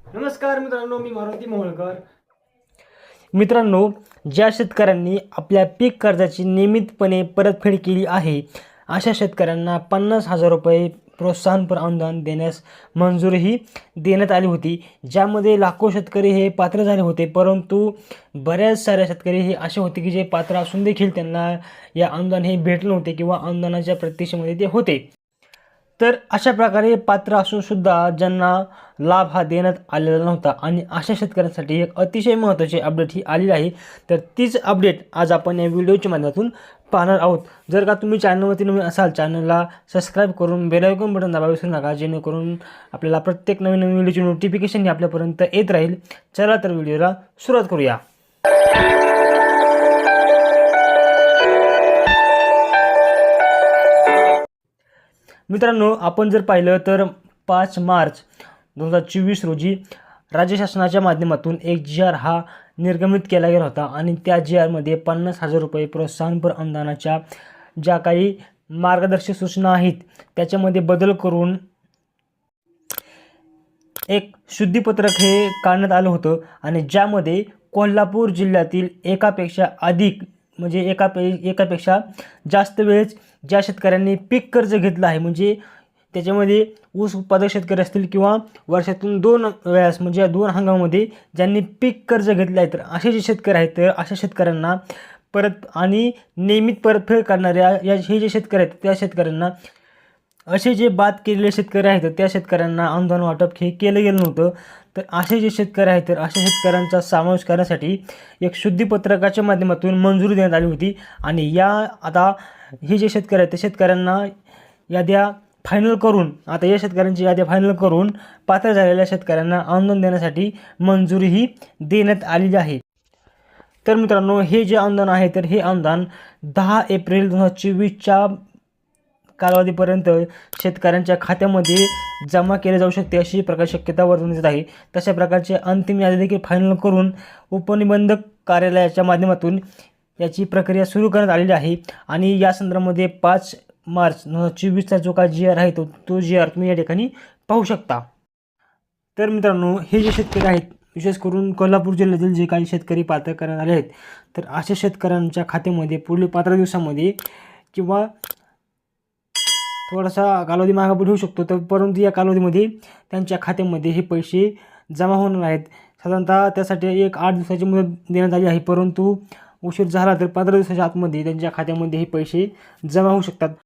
नमस्कार मित्रांनो, मी मारुती मोहोळकर. मित्रांनो, ज्या शेतकऱ्यांनी आपल्या पीक कर्जाची नियमितपणे परतफेड केली आहे अशा शेतकऱ्यांना 50,000 रुपये प्रोत्साहनपर अनुदान देण्यास मंजुरीही देण्यात आली होती, ज्यामध्ये लाखो शेतकरी हे पात्र झाले होते. परंतु बऱ्याच साऱ्या शेतकरी हे असे होते की जे पात्र असून देखील त्यांना या अनुदान हे भेटले नव्हते किंवा अनुदानाच्या प्रतीक्षेमध्ये ते होते. तर अशा प्रकारे पात्र असूनसुद्धा ज्यांना लाभ हा देण्यात आलेला नव्हता आणि अशा शेतकऱ्यांसाठी एक अतिशय महत्त्वाची अपडेट ही आलेली आहे. तर तीच अपडेट आज आपण या व्हिडिओच्या माध्यमातून पाहणार आहोत. जर का तुम्ही चॅनलवरती नवीन असाल, चॅनलला सबस्क्राईब करून बेल आयकॉन बटन दाबायला विसरू नका, जेणेकरून आपल्याला प्रत्येक नवीन नवीन व्हिडिओची नोटिफिकेशन ही आपल्यापर्यंत येत राहील. चला तर व्हिडिओला सुरुवात करूया. मित्रांनो, आपण जर पाहिलं तर 5 मार्च 2024 रोजी राज्य शासनाच्या माध्यमातून एक GR हा निर्गमित केला गेला होता आणि त्या GRमध्ये 50,000 रुपये प्रोत्साहनपर अनुदानाच्या ज्या काही मार्गदर्शक सूचना आहेत त्याच्यामध्ये बदल करून एक शुद्धीपत्रक हे काढण्यात आलं होतं आणि ज्यामध्ये कोल्हापूर जिल्ह्यातील एकापेक्षा अधिक म्हणजे एकापेक्षा जास्त वेळेस ज्या शेतकऱ्यांनी पीक कर्ज घेतलं आहे, म्हणजे त्याच्यामध्ये ऊस उत्पादक शेतकरी असतील किंवा वर्षातून 2 वेळेस म्हणजे 2 हंगामामध्ये ज्यांनी पीक कर्ज घेतलं आहे, तर असे जे शेतकरी आहेत तर अशा शेतकऱ्यांना परत आणि नियमित परतफेड करणाऱ्या हे जे शेतकरी आहेत त्या शेतकऱ्यांना असे जे बाद केलेले शेतकरी आहेत त्या शेतकऱ्यांना अनुदान वाटप हे केलं गेलं नव्हतं. तर असे जे शेतकरी आहेत तर अशा शेतकऱ्यांचा समावेश करण्यासाठी एक शुद्धीपत्रकाच्या माध्यमातून मंजुरी देण्यात आली होती आणि आता हे जे शेतकरी आहेत त्या शेतकऱ्यांना याद्या फायनल करून आता या शेतकऱ्यांची याद्या फायनल करून पात्र झालेल्या शेतकऱ्यांना अनुदान देण्यासाठी मंजुरीही देण्यात आलेली आहे. तर मित्रांनो, हे जे अनुदान आहे तर हे अनुदान 10 एप्रिल 2024च्या कालावधीपर्यंत शेतकऱ्यांच्या खात्यामध्ये जमा केले जाऊ शकते अशी प्रकारे शक्यता वर्तवण्यात येत आहे. तशा प्रकारचे अंतिम यादी देखील फायनल करून उपनिबंधक कार्यालयाच्या माध्यमातून याची प्रक्रिया सुरू करण्यात आलेली आहे आणि या संदर्भामध्ये 5 मार्च 2024चा जो काही GR आहे तो GR तुम्ही या ठिकाणी पाहू शकता. तर मित्रांनो, हे जे शेतकरी आहेत विशेष करून कोल्हापूर जिल्ह्यातील जे काही शेतकरी पात्र करण्यात आले आहेत तर अशा शेतकऱ्यांच्या खात्यामध्ये पुढील 15 दिवसामध्ये किंवा थोडासा कालावधी मागपुढे होऊ शकतो, तर परंतु या कालावधीमध्ये त्यांच्या खात्यामध्ये हे पैसे जमा होणार आहेत. साधारणतः त्यासाठी एक 8 दिवसाची मुदत देण्यात आली आहे, परंतु उशीर झाला तर 15 दिवसाच्या आतमध्ये त्यांच्या खात्यामध्ये हे पैसे जमा होऊ शकतात.